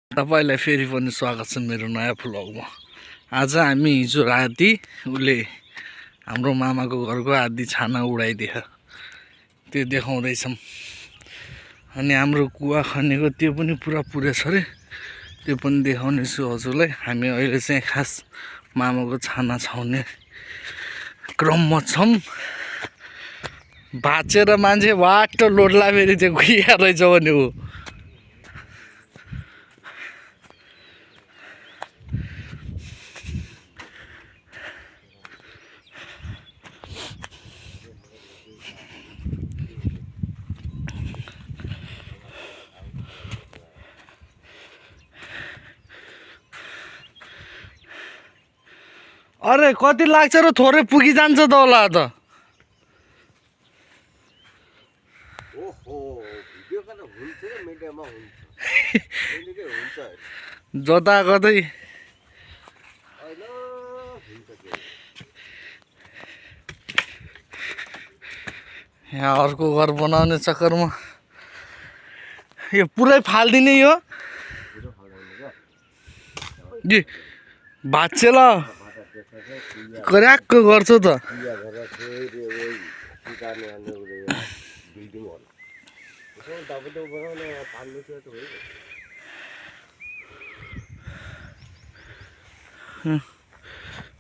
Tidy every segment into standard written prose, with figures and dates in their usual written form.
तपाईलाई फेरि पनि स्वागत छ मेरो नयाँ भ्लगमा। आज हामी हिजो राति उसले हाम्रो मामाको घरको आधी छाना उडाइदियो, त्यो देखाउँदैछौँ। अनि हाम्रो कुवा खनेको त्यो पनि पुरा पुरेछ अरे, त्यो पनि देखाउने छु हजुरलाई। हामी अहिले चाहिँ खास मामाको छाना छाउने क्रममा छौँ। भाँचेर मान्छे वाट लोड्ला फेरि त्यो गुइया रहेछ भने हो। अरे कति लाग्छ र थोरै पुगिजान्छ त होला त। जता कतै यहाँ अर्को घर बनाउने चक्करमा यो पुरै फाल्दिने यो भाँचेल क्र्याक्क गर्छ त।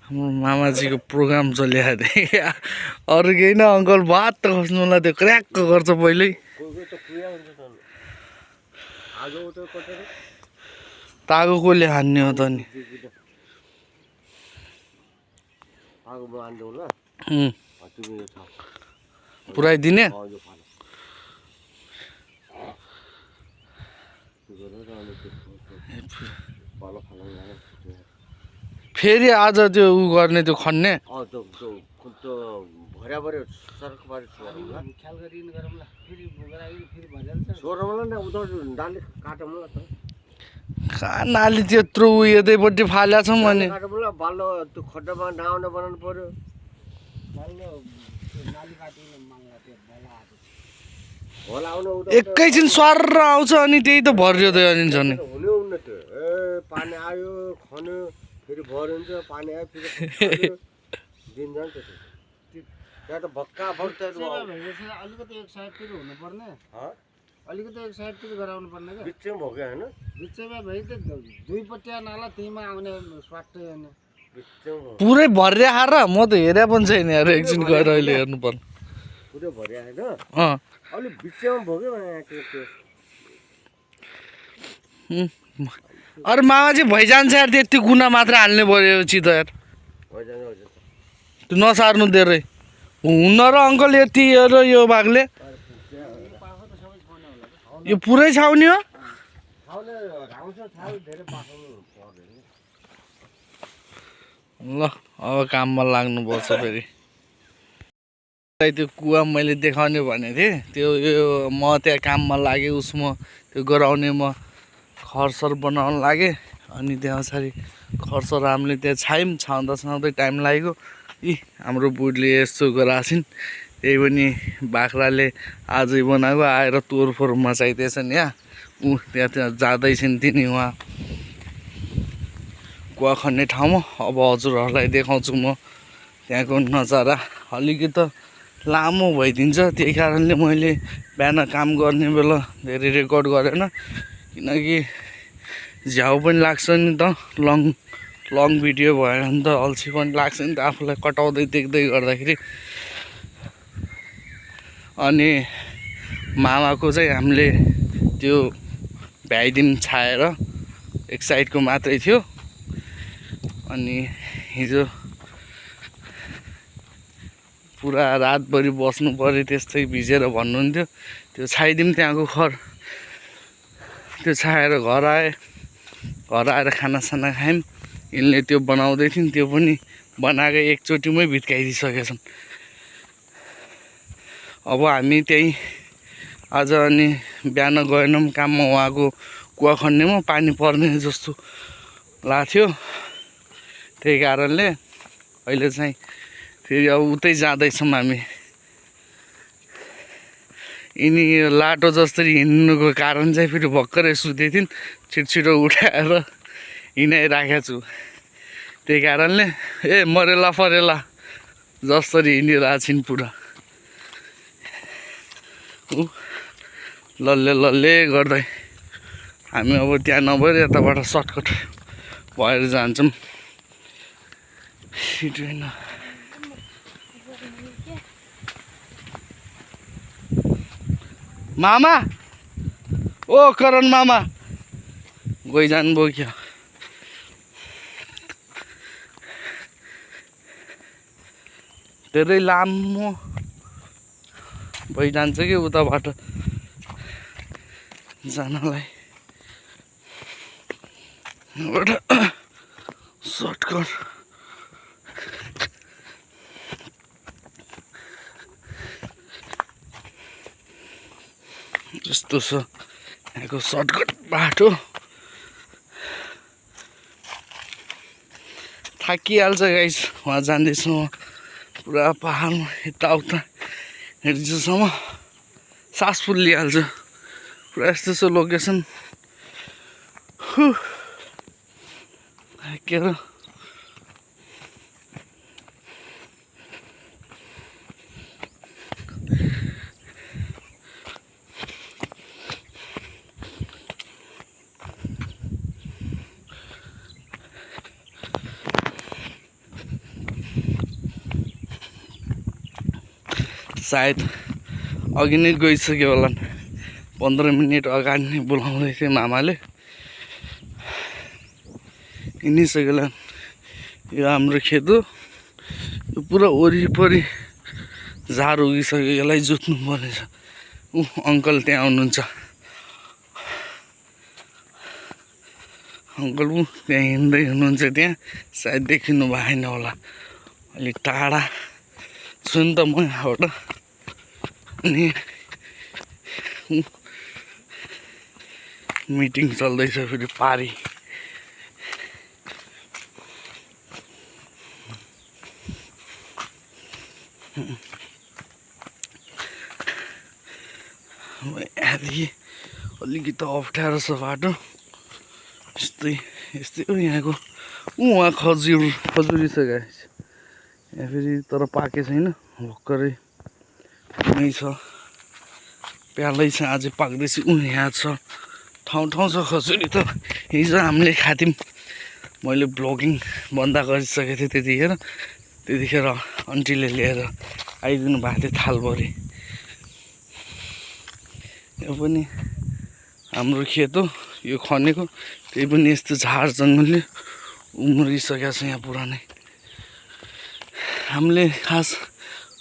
हाम्रो मामाजीको प्रोग्राम चलिरहेको थियो, अरू केही न अङ्कल भात त खस्नुलाई त्यो क्र्याक्क गर्छ पहिल्यै। तागो कसले हान्ने हो त नि। पुऱ्याइदिने फेरि आज त्यो उ गर्ने त्यो खन्ने नाली त्यत्रो यतैपट्टि फाल्या छौँ अनि एकैछिन स्वार आउँछ अनि त्यही त भरियो त अनि झन् पानी आयो खन्यो फेरि भरिन्छ, पानी आयो फेरि दिन जान्छ। त्यहाँ त भक्का भक्का अलिकति एक साइडतिर हुनुपर्ने, अलिकति एक साइडतिर गराउनु पर्ने क्या। बिचमा भोग्यो होइन, बिचमा भइ त दुईपट्टि नाला त्यहीमा आउने स्वाटै होइन, पुरै भर्या खाएर म त हेरे पनि छैन यार, एकछिन गएर अहिले हेर्नु पर्ने। पुरै भर्या होइन, अलिक बिचमा भोग्यो अरे मामा चाहिँ भइजान्छ यार, त्यति गुना मात्र हाल्ने परेपछि त यार त्यो नसार्नु धेरै हुन्न र अङ्कल। यति र यो भागले यो पुरै छाउने हो। ल अब काममा लाग्नुपर्छ फेरि। त्यो कुवा मैले देखाउने भनेको थिएँ, त्यो यो म त्यहाँ काममा लागेँ, उसमा त्यो गराउने म खरसर बनाउन लागेँ। अनि त्यहाँ पछाडि खरसर हामीले त्यहाँ छायौँ, छाउँदा छाउँदै टाइम लाग्यो। हाम्रो बुढीले यस्तो गराछिन्, त्यही पनि बाख्राले आजै बनाएको आएर तोरफोर मचाइदिएछन्। यहाँ त्यहाँ जाँदैछन् तिनी उहाँ कुवा खन्ने ठाउँमा। अब हजुरहरूलाई देखाउँछु म त्यहाँको नजारा। अलिकति लामो भइदिन्छ, त्यही कारणले मैले बिहान काम गर्ने बेला धेरै रेकर्ड गरेन, किनकि झ्याउ पनि लाग्छ नि त। लङ भिडियो भयो भने त अल्छी पनि लाग्छ नि त आफूलाई कटाउँदै देख्दै गर्दाखेरि। अनि मामाको चाहिँ हामीले त्यो भ्याइदिन छाएर एक साइडको मात्रै थियो। अनि हिजो पुरा रातभरि बस्नु पऱ्यो, त्यस्तै भिजेर भन्नुहुन्थ्यो। त्यो छाइदिउँ त्यहाँको खर, त्यो छाएर घर आएँ। घर आएर खानासाना खायौँ। यिनले त्यो बनाउँदै थिइन्, त्यो पनि बनाएको एकचोटिमै भित्काइदिइसकेछन्। अब हामी त्यही आज अनि बिहान गएनौँ काममा, उहाँको कुवा खन्नेमा पानी पर्ने जस्तो लाग्थ्यो। त्यही कारणले अहिले चाहिँ फेरि अब उतै जाँदैछौँ हामी। यिनी लाटो जसरी हिँड्नुको कारण चाहिँ फेरि भर्खरै सुतेको थिइन्, छिटो उठाएर हिँडाइराखेको छु। त्यही कारणले मरेला फरेला जसरी हिँडिरहेको छिन् पुरा लल्ले गर्दै। हामी अब त्यहाँ नभएर यताबाट सर्टकट भएर जान्छौँ। मामा ओ करण मामा गइजानुभयो क्या? धेरै लामो भइजान्छ कि उताबाट जानलाई। सर्टकट जस्तो छ यहाँको सर्टकट बाटो। थाकिहाल्छ गाइस, वहाँ जाँदैछु म पुरा पहाडमा यताउता हेर्छुसम्म सास फुलिहाल्छ। पुरा यस्तो छ लोकेसन। के र सायद अघि नै गइसक्यो होला। 15 मिनट अगाडि नै बोलाउँदै थिए मामाले। हिँडिसक्यो होला। यो हाम्रो खेत हो। यो पुरा वरिपरि झार उगिसक्यो। यसलाई जोत्नु पर्ने छ। अङ्कल त्यहाँ आउनुहुन्छ। अङ्कल त्यहाँ हिँड्दै हुनुहुन्छ। त्यहाँ सायद देखिनु भएन होला, अलिक टाढा छु नि त म यहाँबाट। अनि मिटिङ चल्दैछ फेरि पारी। यहाँदेखि अलिकति अप्ठ्यारो छ बाटो। यस्तै हो यहाँको। उहाँ खजुरी छ गाइस। यहाँ फेरि तर पाके छैन, भर्खरै नै छ। प्यालै छ, अझै पाक्दैछ। यहाँ छ, ठाउँ छ खजुरी त। हिजो हामीले खाथ्यौँ। मैले ब्लगिङ बन्द गरिसकेको थिएँ त्यतिखेर आन्टीले लिएर आइदिनु भएको थियो थालभरि। यो पनि हाम्रो खेत हो, यो खनेको। त्यही पनि यस्तो झार जङ्गलले उम्रिसकेको छ यहाँ पुरा नै। हामीले खास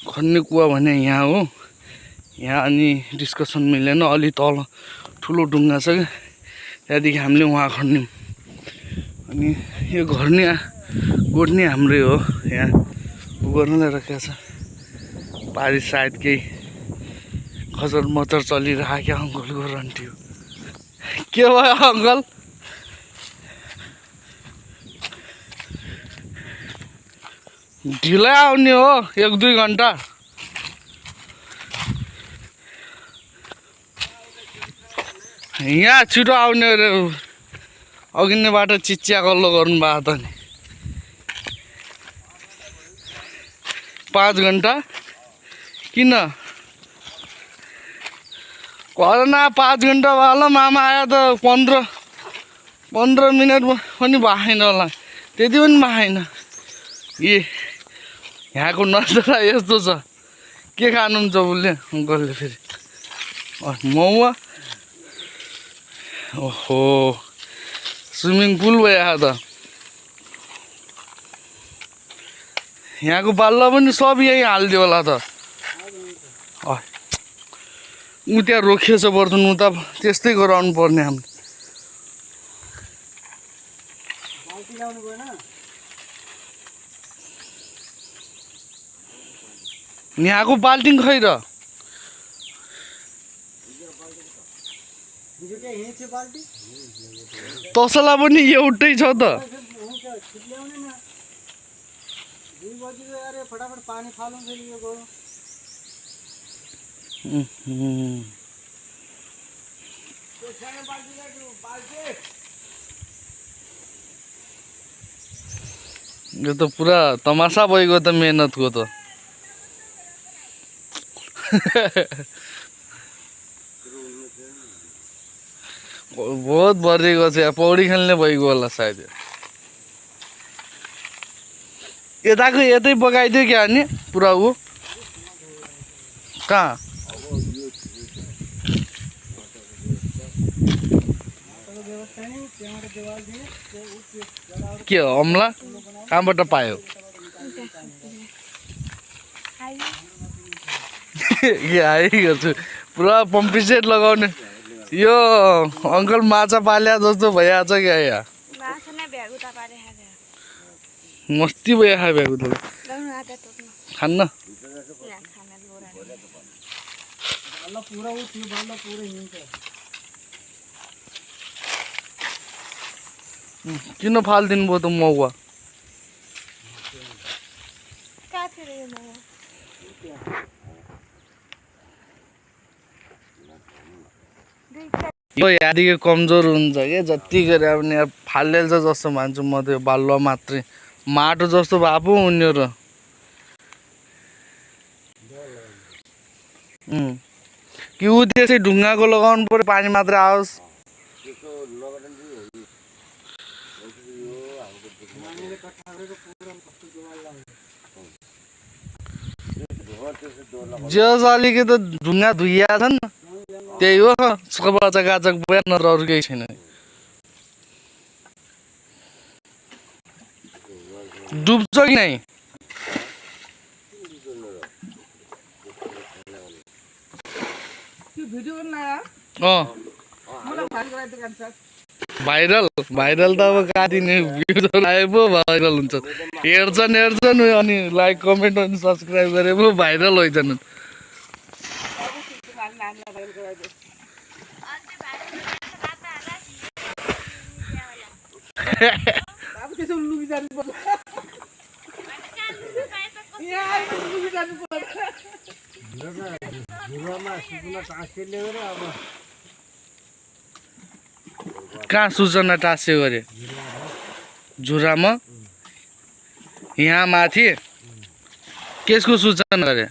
खन्ने कुवा भने यहाँ हो। यहाँ अनि डिस्कसन मिलेन। अलि तल ठुलो ढुङ्गा छ क्या, त्यहाँदेखि हामीले उहाँ खन्यौँ। अनि यो गोड्ने हाम्रै हो। यहाँ गर्नुलाई राखेको छ। पारी सायद केही खचर मचर चलिरहेको क्या अङ्कलको रन्टी हो। के भयो अङ्कल? ढिलै आउने हो 1-2 घन्टा। यहाँ छिटो आउने रे। अघि नै बाटो चिच्चिया कल्लो गर्नु भएको त नि। 5 घन्टा किन? घरमा 5 घन्टा भयो। मामा आयो त 15 मिनट पनि भएन होला, त्यति पनि भएन। यहाँको नजारा यस्तो छ। के खानुहुन्छ उसले अङ्कलले फेरि? मौवा। ओहो, स्विमिङ पुल भयो यहाँ त। यहाँको बाल्ला पनि सब यहीँ हालिदियो होला त। ऊ त्यहाँ रोकिएछ बर्तन, ऊ त त्यस्तै गराउनु पर्ने हामीले। यहाँको बाल्टिङ खै र? तसला पनि एउटै छ त। फटाफट पानी फालौँ फेरि यो गरौँ। यो त पुरा तमासा भइगयो त मेहनतको त बहुत बढेको छ पौडी खेल्ने भइगयो होला सायद यताको यतै बगाइदियो क्या नि पुरा ऊ कहाँ के हो अम्ला कहाँबाट पायो के आइगयो छु पुरा पम्पी सेट लगाउने यो अङ्कल माछा पाल्या जस्तो भइहाल्छ क्या यहाँ मस्ती भइहाल्यो भ्यागु त खान्न किन फालिदिनु भयो त मौवा यो यादिके कमजोर हुन्छ क्या जति गरे पनि अब फालिहाल्छ जस्तो मान्छु म त्यो बालुवा मात्रै माटो जस्तो भए पो उनीहरू कि ऊ त्यसै ढुङ्गाको लगाउनु पर्यो पानी मात्रै आओस् जस अलिकति ढुङ्गा धुइया छ नि त्यही हो सबचा गाचक भयो नत्र अरू केही छैन डुब्छ कि नै भाइरल भाइरल त अब काटिने भ्युजहरू आए पो भाइरल हुन्छ हेर्छन् अनि लाइक कमेन्ट अनि सब्सक्राइब गरे पो भाइरल होइछन् कहाँ सूचना टाँस्यो गरे झुरामा यहाँ माथि केसको सूचना गरे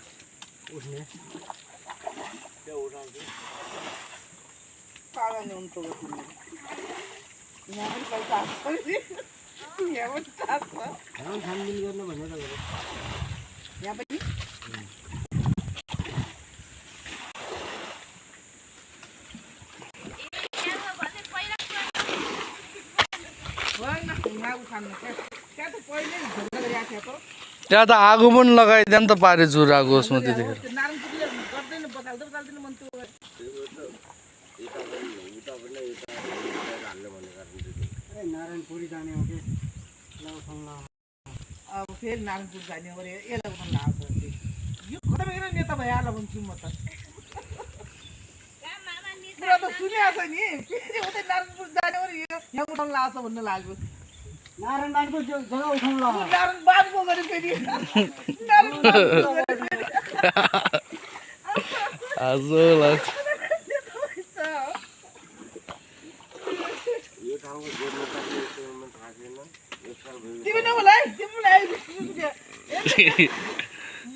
त्यहाँ त आगो पनि लगाइदियो नि त पारे झुराको उसमा त्यतिखेर अब फेरि नारायणपुर जाने हो यसलाई उठाउन लाग्छ यो खतम गरेर नेता भइहाल्यो भन्छु म त कुरा त सुनिहाल्छ नि फेरि उतै नारायणपुर जाने हो यहाँ उठाउन लाग्छ भन्ने लाग्यो नारायणबादको जग्गा उठाउन लाग्यो नारायणबादको गरे फेरि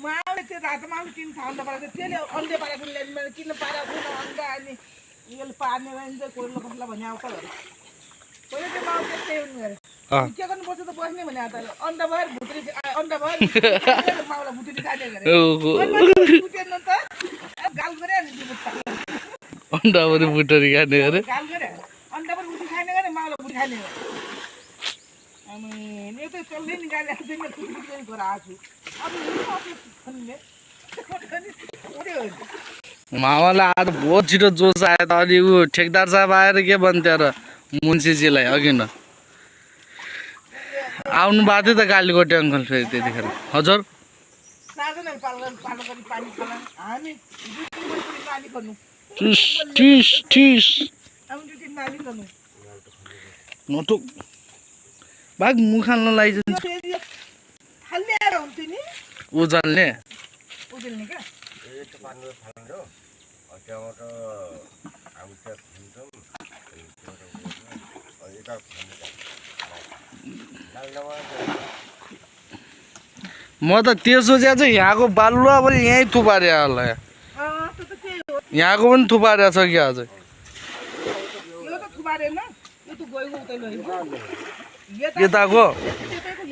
माउले त्यो रातो माउले किन खाँदा पारेको त्यसले अन्डे पारेको मैले किन पारेको अन्डा अनि यसले पार्ने चाहिँ कोइलो कसलाई भने आउँछ पहिला त्यो माउ त्यस्तै हुनु गरे के गर्नुपर्छ त बस्ने भने त अन्डा भएर भुत्री अन्डा भएर माउलाई भुत्री खाने गरे उठेन त गाल गरे अनि अन्डा पनि भुटरी खाने गरे गाल गरे अन्डा पनि भुत्री खाने गरे माउलाई भुत्री खाने गरे अनि यो त चल्दै निकाले चाहिँ म कुकुरले घर आछु अब मामालाई आज बहुत छिटो जोस आयो त अलि ऊ ठेकदार साहब आएर के भन्थ्यो र मुन्सीजीलाई अघि न आउनु भएको थियो त कालीकोटे अङ्कल फेरि त्यतिखेर हजुर नटुक बाघ मुखाल्न लाइदिन्छ उजल्ने क्या त्यहाँबाट आउँछ म त त्यो सोचे चाहिँ यहाँको बालुवा पनि यहीँ थुपारे होला त्यो त त्यही हो यहाँको पनि थुपारे छ कि अझै यो त थुपारेन यो त गयो उतै लैजाऊ यताको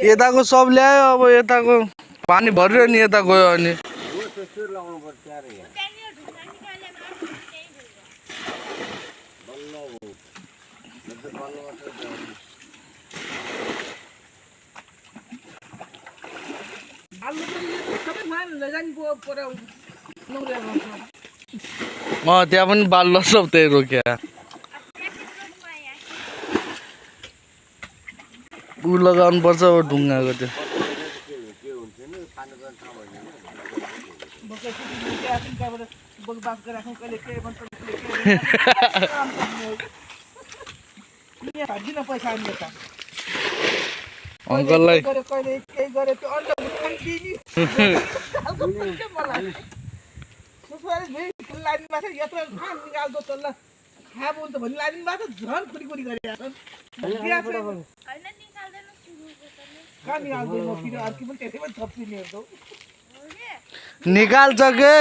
यताको सब ल्यायो अब यताको पानी भरियो नि यता गयो अनि आलु पनि सबै मान लैजाने पर नौरिया गर्छ त्यहाँ पनि बालुवा सब त्यही रोक्या ऊ लगाउनु पर्छ अब ढुङ्गाको त्यो बगबास गरेर कहिले के भन्छ दिन पैसा आउने त अङ्कललाई कहिले केही गरे त्यो अन्त दिने मलाई लादिनमा चाहिँ यत्रो घाम निकाल्दो त ल खाब हुन्छ भने लादिनमा त झन् खुरी गरिरहेको कहाँ निकाल्दैन फेरि अर्की पनि त्यसै पनि थप्पिने हो निकाल्छ के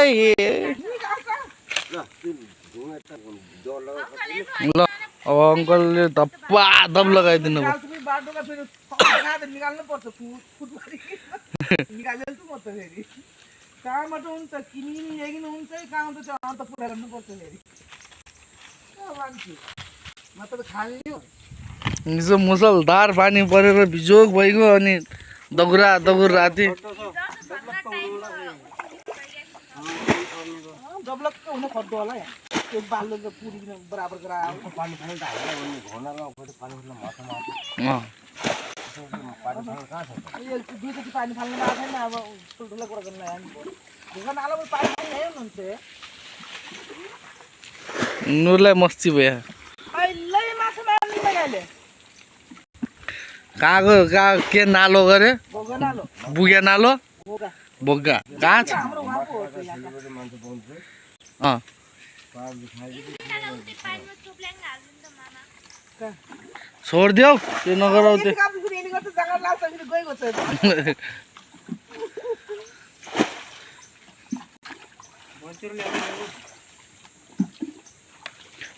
ल अब अङ्कलले धप्पा धप लगाइदिनु भयो बाटोमा फेरि निकाल्नु पर्छ निकालेर म त फेरि कहाँबाट हुन्छ किनिने ल्याइकिन हुन्छ कहाँ हुन्छ त्यो अन्त पुरा गर्नुपर्छ फेरि मान्छे म त खाने हो हिजो मुसलधार पानी परेर बिजोग भइगयो अनि दगुरा राति जबलक्क हुन खोज्दो होला यहाँ त्यो बाल्लो पुरी बराबर गराएर पानी त हाल्यो भने घोनामा पानी दुईचोटि पानी फाल्नु भएको छैन अब ठुल्ठुलो कुरा गर्न लानु पर्यो ढुङ्गा नालोमा पानी फाल्नु ल्यायो हुनुहुन्छ नुरलाई मस्ती भयो अहिले माछा मार्ने मैले कहाँको के नालो गरे भोगा नालो बुग्या नालो भोगा बोग्गा कहाँ छ हाम्रो उहाँको हो त्यो यहाँ छोडिदेऊ त्यो नगराउ त्यो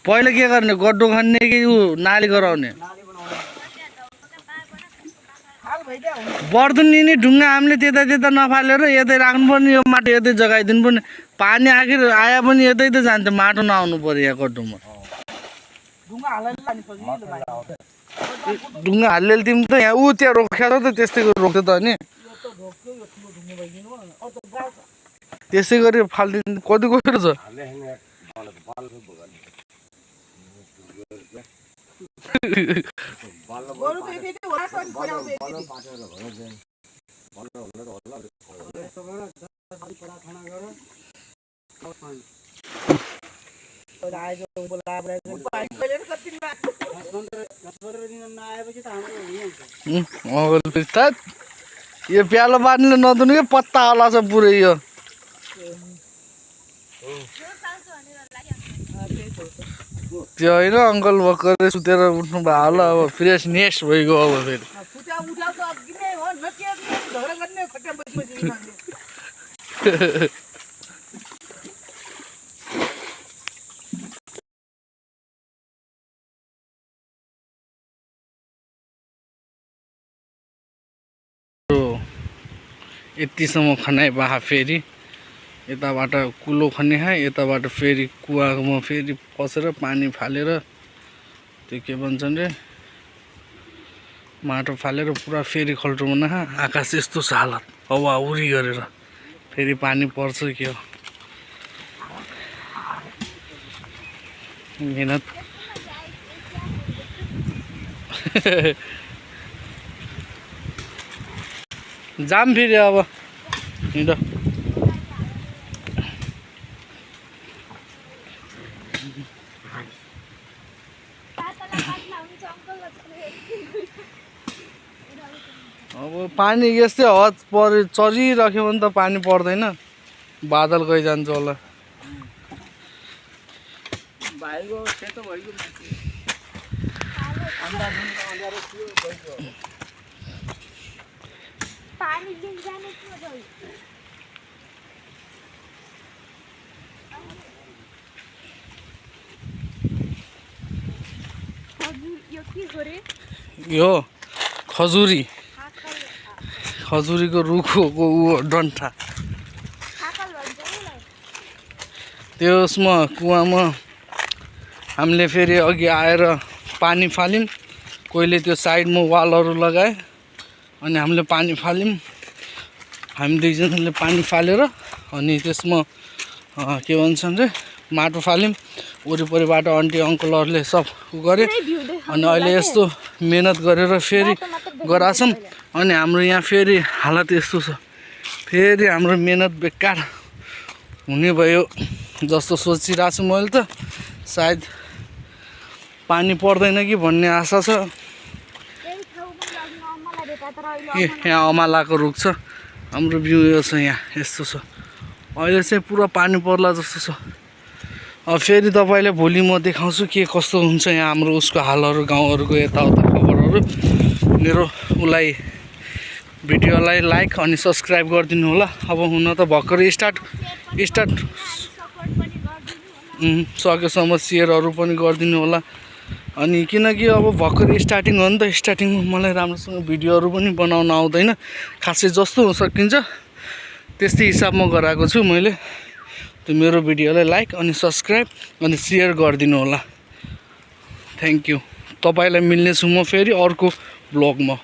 पहिला के गर्ने गड्डो खन्ने कि ऊ नाली गराउने बर्दुन नि ढुङ्गा हामीले त्यता नफालेर यतै राख्नु पर्ने यो माटो यतै जगाइदिनु पर्ने पानी आखिर आए पनि यतै त जान्छ माटो नआउनु पर्यो यहाँ गड्डोमा ढुङ्गा हालेर तिमी त यहाँ ऊ त्यहाँ रोक्या त त्यस्तै गरी रोक्थ्यो त अनि त्यसै गरी फालिदिनु कति गएर छ यो प्यालो पानीले नदुनु कि पत्ता होला छ पुरै यो त्यो होइन अङ्कल भर्खरै सुतेर उठ्नु भयो होला अब फ्रेसनेस भइगयो अब फेरि यतिसम्म खनाइ बहा फेरि यताबाट कुलो खने यताबाट फेरि कुवामा फेरि पसेर पानी फालेर त्यो के भन्छन् रे माटो फालेर पुरा फेरि खल्टो बनाहा आकाश यस्तो छ हालत हावा उरी गरेर फेरि पानी पर्छ के हो मेहनत जाम फेरि अब हिँड अब पानी यस्तै हद परे चरिराख्यो भने त पानी पर्दैन बादल गइजान्छ होला भाइको सेतो भइगयो पानी लिन जाने थियो जोइ हजुर यो के गरे यो खजुरीको रुखको डन्ठा खाकल भन्छ यसलाई त्यसमा कुवामा हामीले फेरि अघि आएर पानी फाल्यौँ कोहीले त्यो साइडमा वालहरू लगाए अनि हामीले पानी फाल्यौँ हामी दुईजनाले पानी फालेर अनि त्यसमा के भन्छन् रे माटो फाल्यौँ वरिपरिबाट आन्टी अङ्कलहरूले सब गरे अनि अहिले यस्तो मेहनत गरेर फेरि गराछौँ अनि हाम्रो यहाँ फेरि हालत यस्तो छ फेरि हाम्रो मेहनत बेकार हुने भयो जस्तो सोचिरहेको छु मैले त सायद पानी पर्दैन कि भन्ने आशा छ यही ठाउँमा लाग्नु अम्मालाई भेटा तर अहिले यहाँ अमलाको रुख छ हाम्रो भ्यू यो छ यहाँ यस्तो छ अहिले चाहिँ पुरा पानी पर्ला जस्तो छ अब फेरि तपाईँले भोलि म देखाउँछु के कस्तो हुन्छ यहाँ हाम्रो उसको हालहरू गाउँहरूको यताउता खबरहरू मेरो उसलाई भिडियोलाई लाइक अनि सब्सक्राइब गरिदिनु होला अब हुन त भर्खरै स्टार्ट सपोर्ट पनि गरिदिनु होला सकेसम्म सेयरहरू पनि गरिदिनु होला अनि किनकि अब भर्खरै स्टार्टिङ हो नि त स्टार्टिङमा मलाई राम्रोसँग भिडियोहरू पनि बनाउन आउँदैन खासै जस्तो हुन सकिन्छ त्यस्तै हिसाबमा गराएको छु मैले त्यो मेरो भिडियोलाई लाइक अनि सब्सक्राइब अनि सेयर गरिदिनु होला थ्याङ्क यू तपाईँलाई मिल्नेछु म फेरि अर्को ब्लगमा